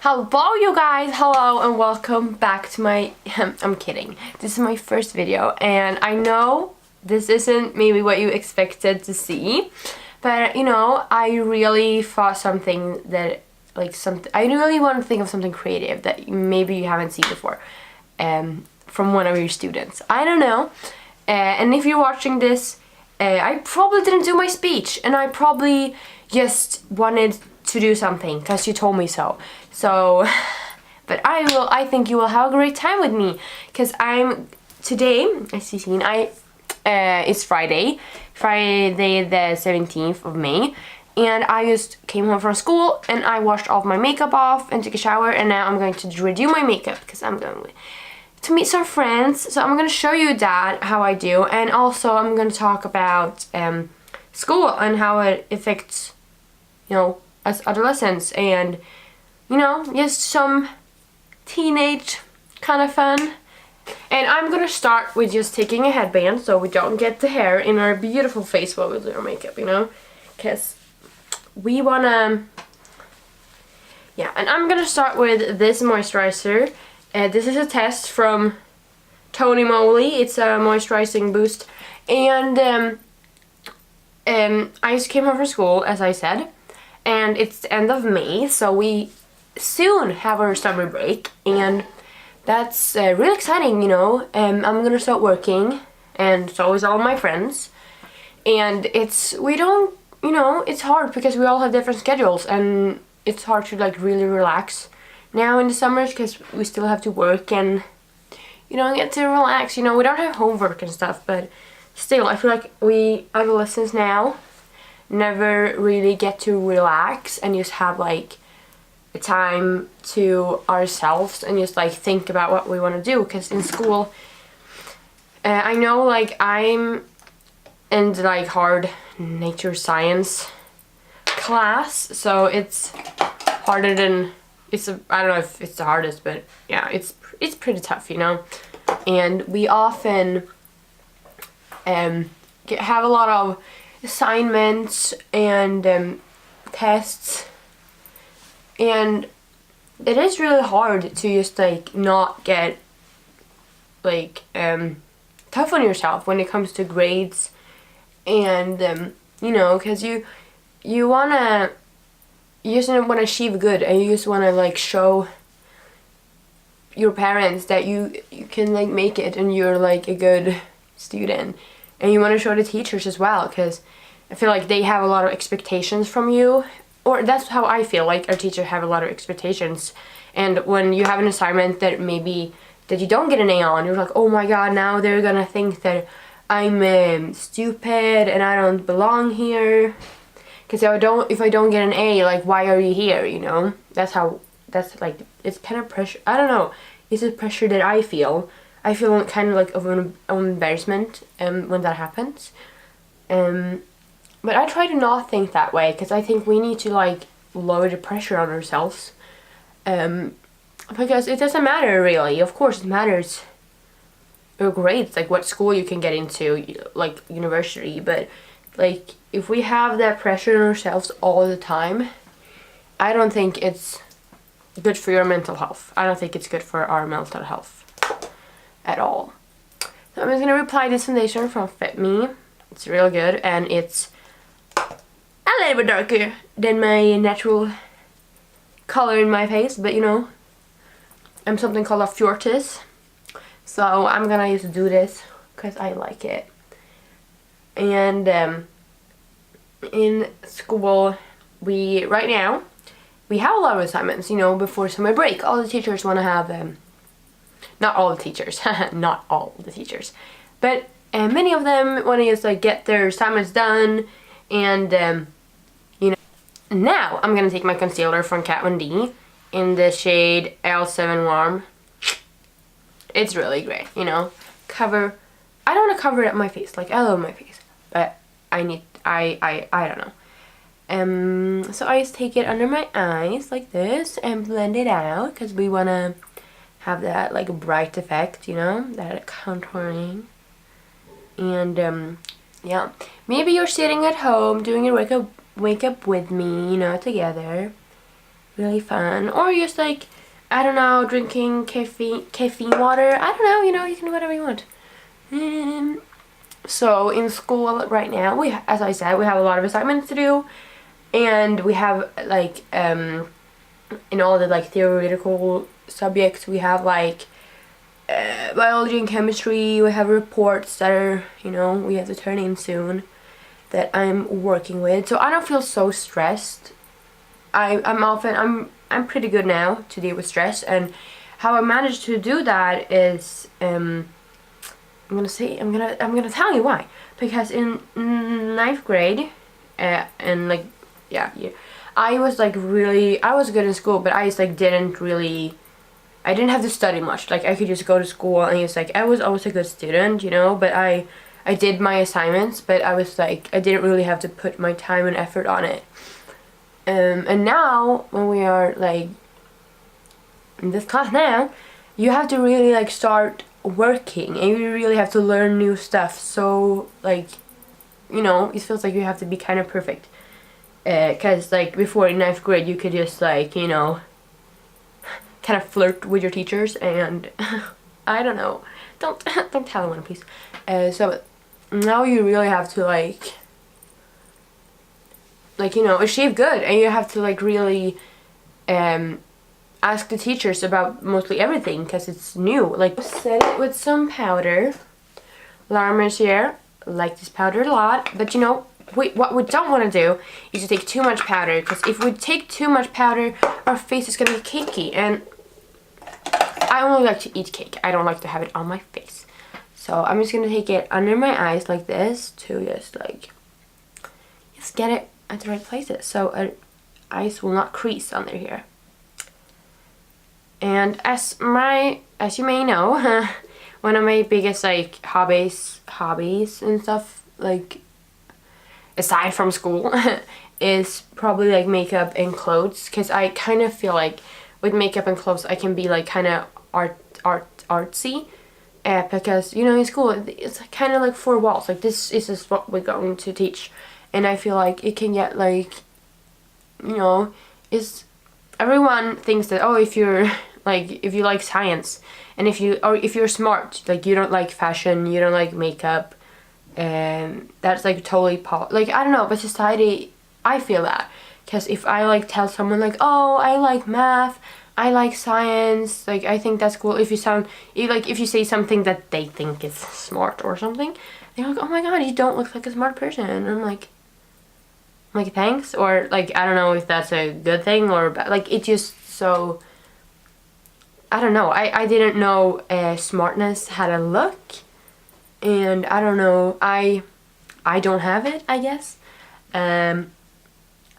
Hello you guys, hello and welcome back to my, I'm kidding, this is my first video and I know this isn't maybe what you expected to see, but you know, I really thought something that, I really want to think of something creative that maybe you haven't seen before from one of your students. I don't know, and if you're watching this, I probably didn't do my speech and I probably just wanted to do something because you told me so. So, but I think you will have a great time with me because today, as you've seen, it's Friday the 17th of May, and I just came home from school and I washed all my makeup off and took a shower, and now I'm going to redo my makeup because I'm going to meet some friends. So I'm going to show you that, how I do, and also I'm going to talk about school and how it affects, you know, us adolescents, and you know, just some teenage kind of fun. And I'm gonna start with just taking a headband so we don't get the hair in our beautiful face while we do our makeup, you know, because we wanna, yeah. And I'm gonna start with this moisturizer. This is a test from Tony Moly. It's a moisturizing boost, and I just came home from school, as I said, and it's the end of May, so we soon have our summer break, and that's really exciting, you know. I'm gonna start working, and so is all my friends, and we don't, you know, it's hard because we all have different schedules, and it's hard to like really relax now in the summers because we still have to work and, you know, get to relax. You know, we don't have homework and stuff, but still, I feel like we adolescents now never really get to relax and just have like a time to ourselves and just like think about what we want to do, because in school I know like I'm in the like hard nature science class, so it's harder than I don't know if it's the hardest, but yeah, it's pretty tough, you know. And we often have a lot of assignments and tests, and it is really hard to just like not get like tough on yourself when it comes to grades, and you know, because you just want to achieve good, and you just want to like show your parents that you can like make it and you're like a good student, and you want to show the teachers as well, because I feel like they have a lot of expectations from you, or that's how I feel like our teachers have a lot of expectations. And when you have an assignment that maybe that you don't get an A on, you're like, oh my god, now they're gonna think that I'm stupid and I don't belong here, because if I don't get an A, like, why are you here, you know? That's like, it's kind of pressure. I don't know, it's a pressure that I feel kind of like of an embarrassment when that happens. But I try to not think that way, because I think we need to like lower the pressure on ourselves, because it doesn't matter really. Of course it matters your grades, like what school you can get into, like university, but like if we have that pressure on ourselves all the time, I don't think it's good for your mental health. I don't think it's good for our mental health at all. So I'm just gonna apply this foundation from Fit Me. It's real good, and it's a little bit darker than my natural color in my face, but you know, I'm something called a fjortis, so I'm gonna just do this because I like it. And in school, right now we have a lot of assignments, you know, before summer break. All the teachers want to have not all the teachers not all the teachers, but many of them want to just like get their assignments done. And you know, now I'm gonna take my concealer from Kat Von D in the shade L7 Warm. It's really great, you know. I don't want to cover it up my face, like I love my face, but I don't know. So I just take it under my eyes like this and blend it out, because we want to have that like bright effect, you know, that contouring. And yeah, maybe you're sitting at home doing your wake up with me, you know, together, really fun. Or just like, I don't know, drinking caffeine water. I don't know, you know, you can do whatever you want. So in school right now, as I said, we have a lot of assignments to do, and we have like in all the like theoretical subjects, we have like biology and chemistry. We have reports that are, you know, we have to turn in soon, that I'm working with. So I don't feel so stressed. I'm pretty good now to deal with stress, and how I managed to do that is I'm gonna tell you why. Because in ninth grade, and like yeah, I was like I was good in school, but I just like I didn't have to study much. Like I could just go to school, and just like I was always a good student, you know. But I did my assignments, but I was like I didn't really have to put my time and effort on it. And now when we are like in this class now, you have to really like start working, and you really have to learn new stuff. So like, you know, it feels like you have to be kind of perfect. Cause like before in ninth grade, you could just like, you know, kind of flirt with your teachers, and I don't know. Don't tell anyone, please. So now you really have to like you know, achieve good, and you have to like really ask the teachers about mostly everything, because it's new. Like set it with some powder. Larmers here like this powder a lot, but you know, what we don't want to do is to take too much powder, because if we take too much powder, our face is gonna be cakey, and I only like to eat cake. I don't like to have it on my face. So I'm just gonna take it under my eyes like this to just get it at the right places, so our eyes will not crease under here. And as you may know, one of my biggest like hobbies and stuff, like aside from school, is probably like makeup and clothes, because I kind of feel like with makeup and clothes I can be like kind of artsy, because you know in school it's kind of like four walls, like this is what we're going to teach. And I feel like it can get like, you know, everyone thinks that, oh, if you like science, and if you're smart, like you don't like fashion, you don't like makeup, and that's like totally like I don't know, but society, I feel that, because if I like tell someone like, oh, I like math, I like science, like I think that's cool. If you say something that they think is smart or something, they're like, oh my god, you don't look like a smart person. And I'm like thanks, or like I don't know if that's a good thing or bad. Like it just so I don't know. I didn't know smartness had a look, and I don't know. I don't have it, I guess. But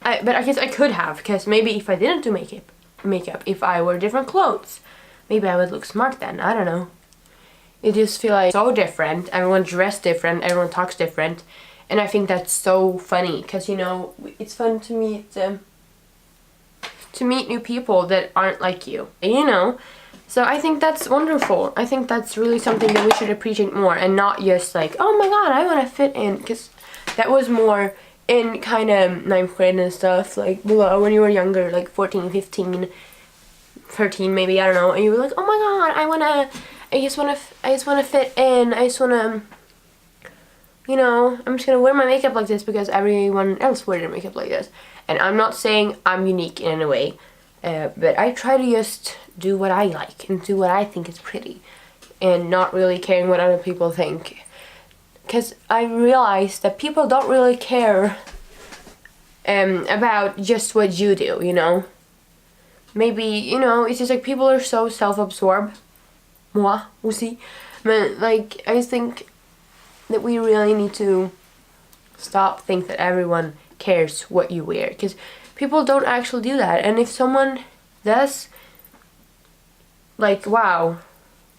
I guess I could have, because maybe if I didn't do makeup, if I wore different clothes, maybe I would look smart then. I don't know. It just feel like so different. Everyone dressed different. Everyone talks different. And I think that's so funny, because you know, it's fun to meet new people that aren't like you, you know. So I think that's wonderful. I think that's really something that we should appreciate more, and not just like, oh my god, I want to fit in, because that was more in kind of ninth grade and stuff, like below when you were younger, like 14, 15, 13 maybe, I don't know, and you were like, oh my god, I just want to fit in, I just want to, you know, I'm just gonna wear my makeup like this because everyone else wears their makeup like this. And I'm not saying I'm unique in any way, but I try to just do what I like and do what I think is pretty, and not really caring what other people think. Because I realized that people don't really care about just what you do, you know. Maybe, you know, it's just like people are so self-absorbed. Moi aussi. But like, I just think that we really need to stop think that everyone cares what you wear, because people don't actually do that. And if someone does, like, wow,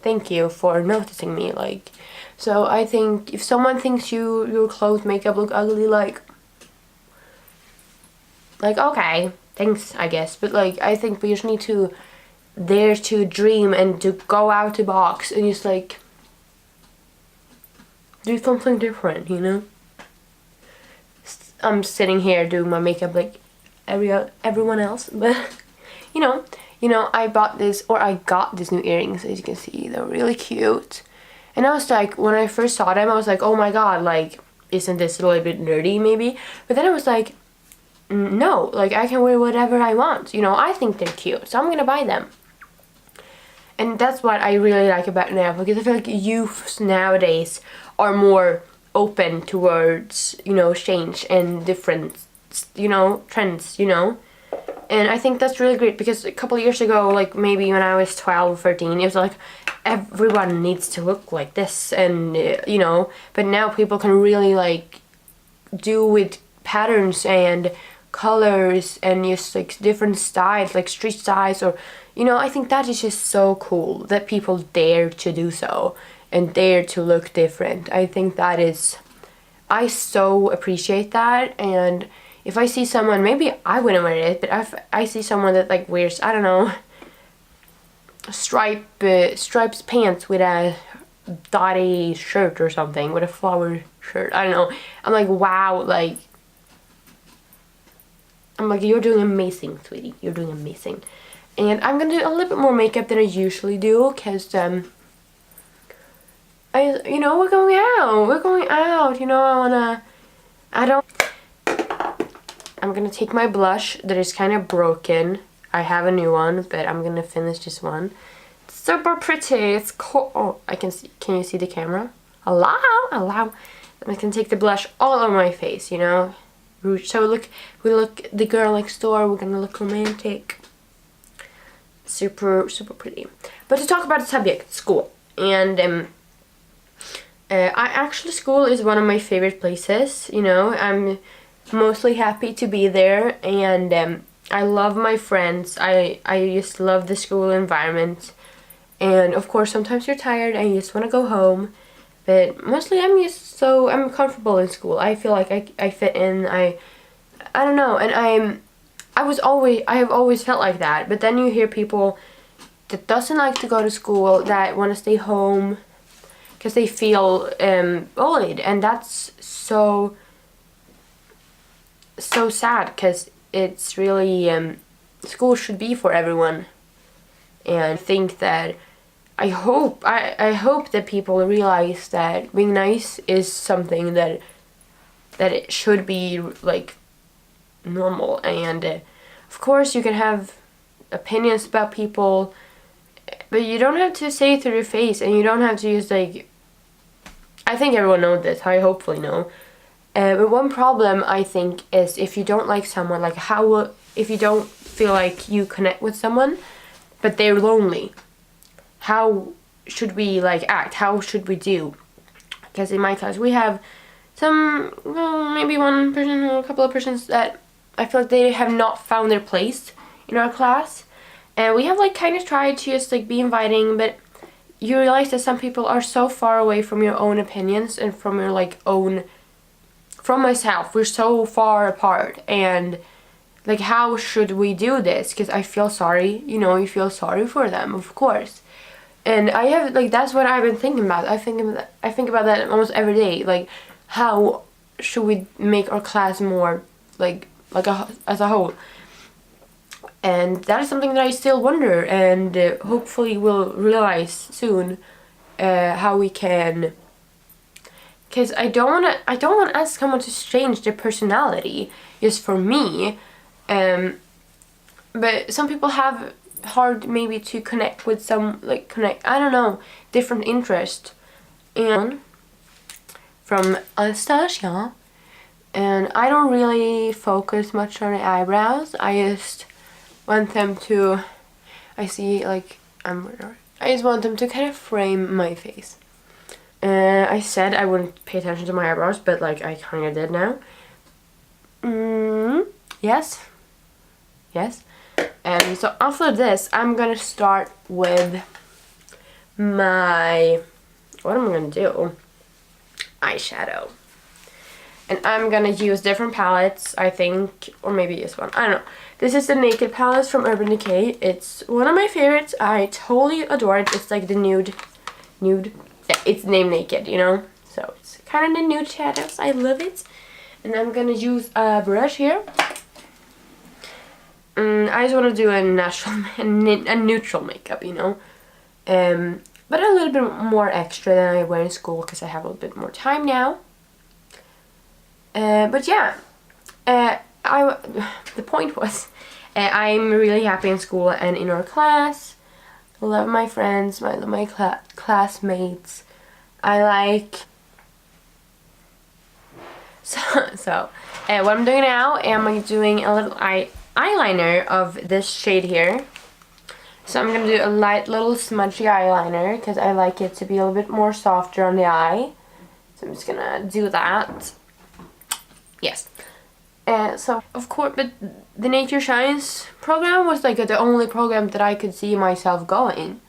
thank you for noticing me. Like, so I think if someone thinks your clothes, makeup look ugly, like okay, thanks, I guess. But like, I think we just need to dare to dream and to go out the box and just like do something different, you know. I'm sitting here doing my makeup like everyone else, but I bought this, or I got these new earrings, as you can see. They're really cute. And I was like, when I first saw them, I was like, oh my god, like, isn't this a little bit nerdy maybe? But then I was like, no, like, I can wear whatever I want. I think they're cute, so I'm gonna buy them. And that's what I really like about now, because I feel like youths nowadays are more open towards, change and different, trends, And I think that's really great, because a couple of years ago, like maybe when I was 12 or 13, it was like everyone needs to look like this, and but now people can really like do with patterns and colors and just like different styles, like street styles, or I think that is just so cool that people dare to do so and dare to look different. I think that is, I so appreciate that. And if I see someone, maybe I wouldn't wear it, but if I see someone that like wears, I don't know, stripes pants with a dotty shirt or something, with a flower shirt, I don't know, I'm like, wow, like, I'm like, you're doing amazing, sweetie, you're doing amazing. And I'm gonna do a little bit more makeup than I usually do, because we're going out, I'm gonna take my blush that is kind of broken. I have a new one, but I'm gonna finish this one. It's super pretty. It's cool. Oh, I can see. Can you see the camera? Allow. I'm gonna take the blush all over my face, Rouge. So we look the girl next door. We're gonna look romantic. Super, super pretty. But to talk about the subject, school. And school is one of my favorite places, I'm mostly happy to be there, and I love my friends. I just love the school environment, and of course sometimes you're tired and you just want to go home, but mostly I'm comfortable in school. I feel like I fit in. I don't know, and I have always felt like that. But then you hear people that doesn't like to go to school, that want to stay home because they feel bullied, and that's so sad, because it's really school should be for everyone. And I think that I hope that people realize that being nice is something that it should be like normal. And of course you can have opinions about people, but you don't have to say it to their face, and you don't have to use like, I think everyone knows this, I hopefully know. But one problem, I think, is if you don't like someone, like if you don't feel like you connect with someone, but they're lonely, how should we like act? How should we do? Because in my class we have maybe one person or a couple of persons that I feel like they have not found their place in our class. And we have like kind of tried to just like be inviting, but you realize that some people are so far away from your own opinions and from your like own, from myself. We're so far apart, and like, how should we do this? Because I feel sorry, you feel sorry for them, of course. And I have like, that's what I've been thinking about. I think about that almost every day. Like, how should we make our class more like as a whole? And that is something that I still wonder, and hopefully we'll realize soon how we can. Because I don't want to ask someone to change their personality just for me. But some people have hard maybe to connect with I don't know, different interest. And from Anastasia, and I don't really focus much on the eyebrows. I just want them to, I just want them to kind of frame my face. I said I wouldn't pay attention to my eyebrows, but like I kind of did now. Yes. So after this, I'm gonna start with my, what am I gonna do? Eyeshadow. And I'm gonna use different palettes, I think, or maybe this one, I don't know. This is the Naked palette from Urban Decay. It's one of my favorites. I totally adore it. It's like the nude. Yeah, it's named Naked, So it's kind of the nude shadows. I love it. And I'm gonna use a brush here. I just want to do a natural, a neutral makeup, you know. But a little bit more extra than I wear in school because I have a little bit more time now. But yeah, the point was, I'm really happy in school and in our class. I love my friends, I love my classmates. I like... So what I'm doing now, I'm doing a little eyeliner of this shade here. So I'm going to do a light little smudgy eyeliner because I like it to be a little bit more softer on the eye. So I'm just going to do that. Yes. So, of course, but the Nature Science program was like the only program that I could see myself going.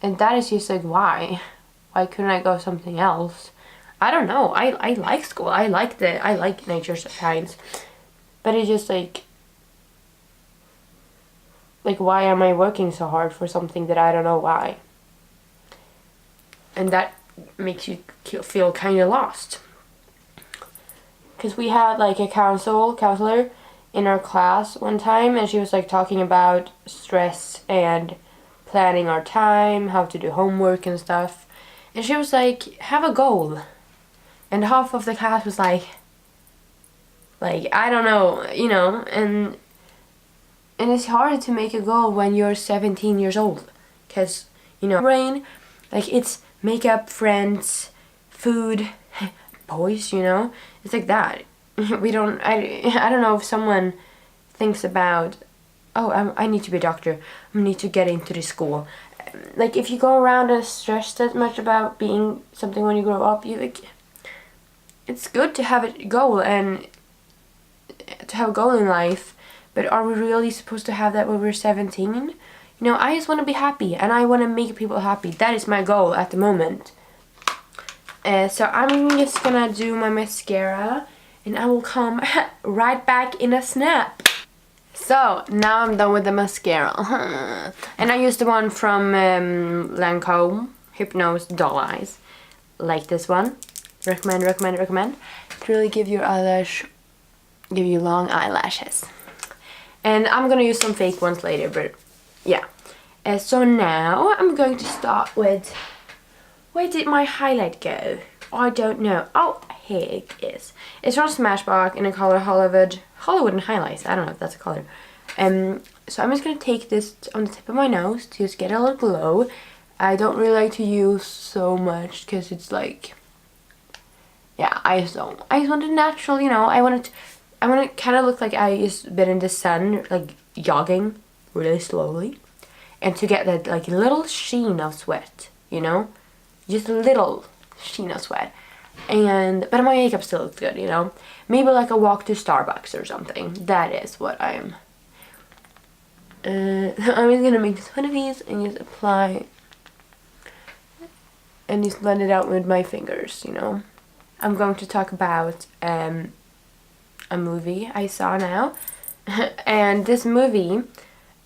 And that is just like, why? Why couldn't I go something else? I don't know. I like school. I like Nature Science. But it's just like why am I working so hard for something that I don't know why? And that makes you feel kind of lost. Because we had like a counselor in our class one time, and she was like talking about stress and planning our time, how to do homework and stuff. And she was like, have a goal. And half of the class was like I don't know, you know, and it's hard to make a goal when you're 17 years old. Because, you know, brain, like it's makeup, friends, food, boys, you know, it's like that. I don't know if someone thinks about, oh, I need to be a doctor, I need to get into this school. Like if you go around and stress that much about being something when you grow up, it's good to have a goal and to have a goal in life, but are we really supposed to have that when we're 17? You know, I just want to be happy and I want to make people happy. That is my goal at the moment. So I'm just gonna do my mascara and I will come right back in a snap. So now I'm done with the mascara. And I used the one from Lancome, Hypnose Doll Eyes. Like this one. Recommend. To really give your give you long eyelashes. And I'm gonna use some fake ones later, but yeah. So now I'm going to start with, where did my highlight go? I don't know. Oh, here it is. It's from Smashbox in the color Hollywood and Highlights. I don't know if that's a color. So I'm just gonna take this on the tip of my nose to just get a little glow. I don't really like to use so much because it's like, yeah, I just don't. I just want it natural, you know. I want to kind of look like I just been in the sun, like jogging really slowly, and to get that like little sheen of sweat, you know, just a little sheen of sweat. But my makeup still looks good, you know. Maybe like a walk to Starbucks or something. That is what I'm. I'm just gonna make one of these and just apply, and just blend it out with my fingers, you know. I'm going to talk about a movie I saw now. And this movie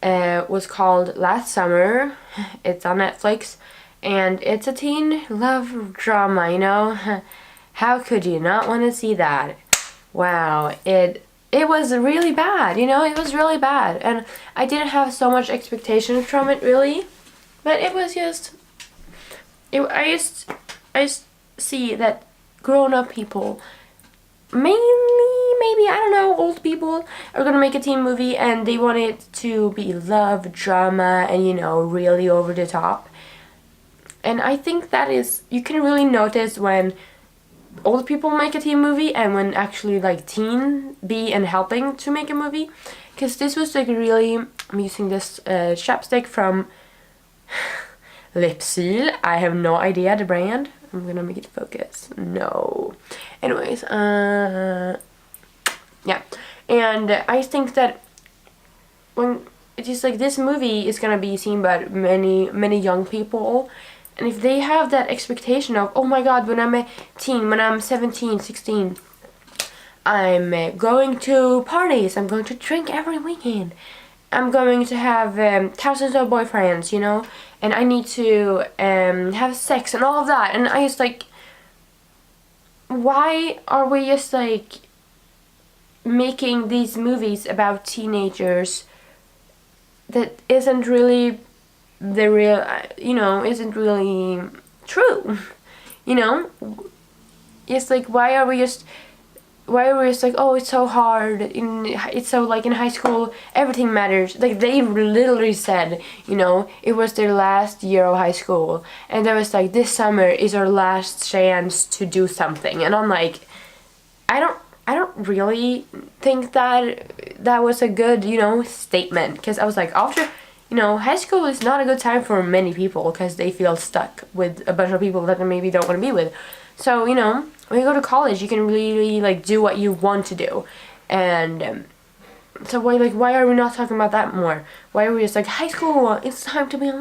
was called Last Summer. It's on Netflix. And it's a teen love drama, you know. How could you not want to see that? Wow, it was really bad, you know. It was really bad. And I didn't have so much expectations from it, really. But it was just... I just see that grown-up people, mainly, maybe, I don't know, old people, are gonna make a teen movie and they want it to be love, drama, and, you know, really over the top. And I think that is, you can really notice when old people make a teen movie and when actually like teen be and helping to make a movie. Because this was like really, I'm using this chapstick from Lipsil. I have no idea the brand. I'm gonna make it focus. No. Anyways, yeah. And I think that when it's just like this movie is gonna be seen by many young people, and if they have that expectation of, oh my god, when I'm a teen, when I'm 17, 16, I'm going to parties, I'm going to drink every weekend, I'm going to have thousands of boyfriends, you know, and I need to have sex and all of that. And I just like, why are we just like making these movies about teenagers that isn't really the real, isn't really true. You know, it's like, why are we just like, oh, it's so hard, it's so, like, in high school everything matters. Like, they literally said, it was their last year of high school, and they was like, this summer is our last chance to do something. And I'm like, I don't really think that was a good, statement, because I was like, after, high school is not a good time for many people because they feel stuck with a bunch of people that they maybe don't want to be with. So, when you go to college, you can really, like, do what you want to do. And so why are we not talking about that more? Why are we just like, high school, it's time to be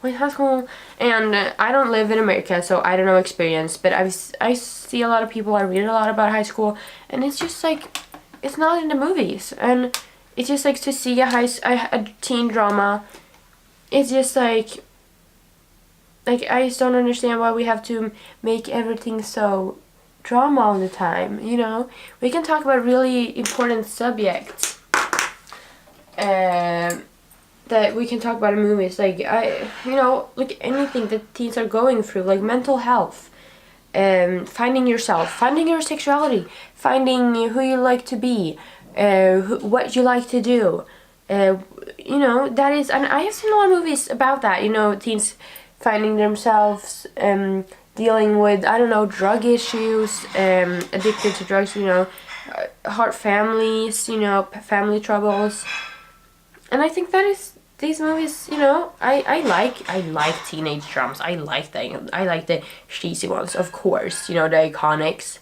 like, high school? And I don't live in America, so I don't know experience, but I see a lot of people, I read a lot about high school, and it's just like, it's not in the movies. And it's just like, to see a teen drama, it's just like I just don't understand why we have to make everything so drama all the time, We can talk about really important subjects that we can talk about in movies, like, like anything that teens are going through, like mental health, finding yourself, finding your sexuality, finding who you like to be, what you like to do, that is, and I have seen a lot of movies about that, teens finding themselves, dealing with, I don't know, drug issues, addicted to drugs, hard families, family troubles. And I think that is, these movies, I like teenage dramas. I like the cheesy ones, of course, the iconics,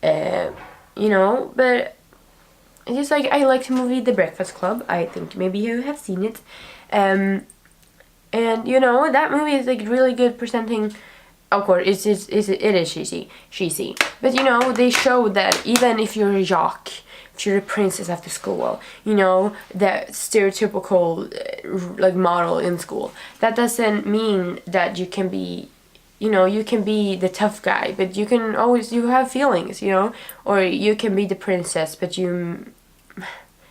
but it's just like, I like the movie The Breakfast Club. I think maybe you have seen it. And, that movie is, like, really good presenting. Of course, it is cheesy. But, they show that even if you're a jock, if you're a princess after school, that stereotypical, like, model in school, that doesn't mean that you can be, you can be the tough guy, but you can always, you have feelings, or you can be the princess, but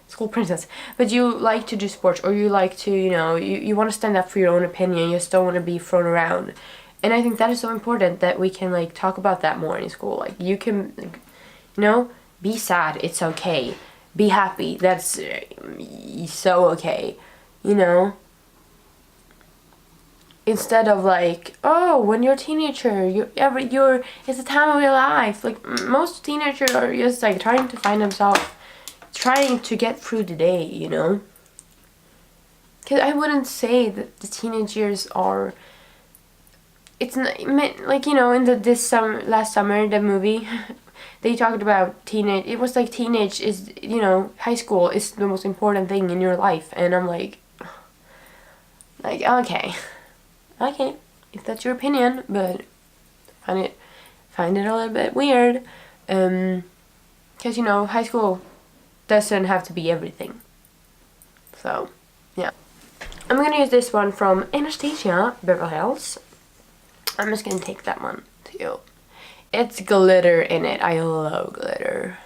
school princess, but you like to do sports, or you like to, you want to stand up for your own opinion, you just don't want to be thrown around. And I think that is so important that we can, like, talk about that more in school. Like, you can, like, be sad, it's okay. Be happy, that's so okay, Instead of, like, oh, when you're a teenager, it's the time of your life. Like, most teenagers are just, like, trying to find themselves, trying to get through the day, Because I wouldn't say that the teenage years are, it's not, like, in last summer, the movie, they talked about teenage, it was like, teenage is, high school is the most important thing in your life, and I'm like, okay, if that's your opinion, but find it a little bit weird, because, high school doesn't have to be everything. So, yeah. I'm gonna use this one from Anastasia, Beverly Hills. I'm just gonna take that one too. It's glitter in it. I love glitter.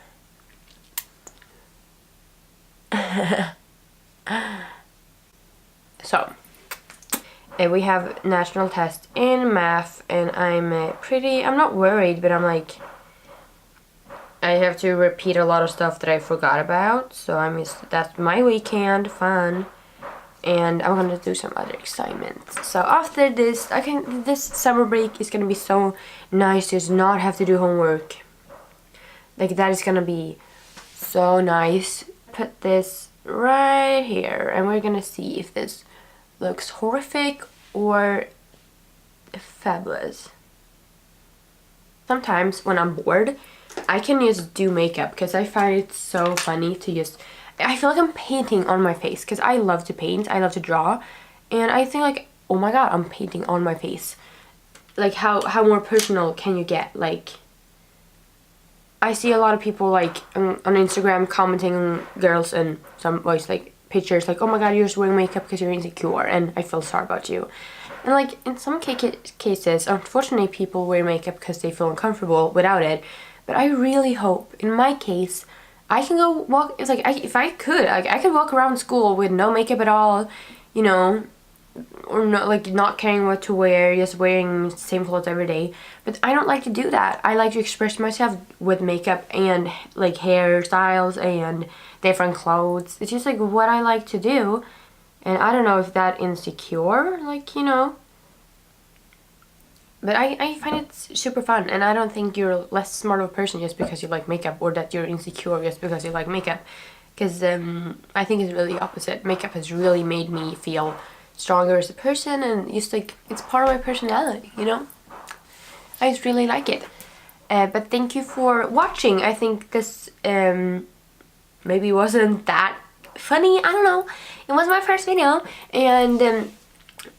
So, we have national test in math, and I'm not worried, but I'm like, I have to repeat a lot of stuff that I forgot about, so that's my weekend, fun, and I'm gonna do some other assignments. So after this, this summer break is gonna be so nice to just not have to do homework. Like, that is gonna be so nice. Put this right here, and we're gonna see if this looks horrific or fabulous. Sometimes when I'm bored, I can just do makeup because I find it so funny to just, I feel like I'm painting on my face because I love to paint, I love to draw, and I think, like, oh my god, I'm painting on my face. Like, how more personal can you get? Like, I see a lot of people, like, on Instagram commenting on girls and some boys, like, pictures, like, oh my god, you're just wearing makeup because you're insecure, and I feel sorry about you. And, like, in some cases, unfortunately, people wear makeup because they feel uncomfortable without it. But I really hope, in my case, I can go walk, it's like, if I could, like, I could walk around school with no makeup at all, you know, or not, like, not caring what to wear, just wearing the same clothes every day. But I don't like to do that. I like to express myself with makeup and, like, hairstyles and different clothes. It's just, like, what I like to do. And I don't know if that insecure, like, you know. But I find it super fun, and I don't think you're less smart of a person just because you like makeup, or that you're insecure just because you like makeup. Because I think it's really opposite. Makeup has really made me feel stronger as a person, and just like, it's part of my personality, you know? I just really like it. But thank you for watching. I think this maybe wasn't that funny, I don't know. It was my first video, and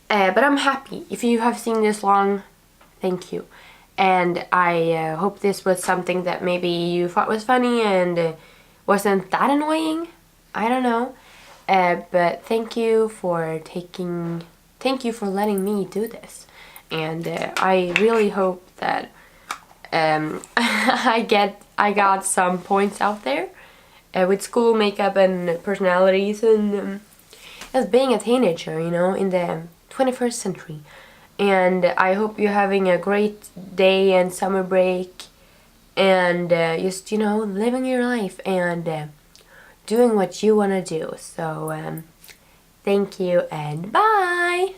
but I'm happy. If you have seen this long, thank you. And I hope this was something that maybe you thought was funny and wasn't that annoying. I don't know. But thank you for letting me do this. And I really hope that I got some points out there with school makeup and personalities and as being a teenager, you know, in the 21st century. And I hope you're having a great day and summer break, and just, you know, living your life and doing what you want to do. So thank you and bye!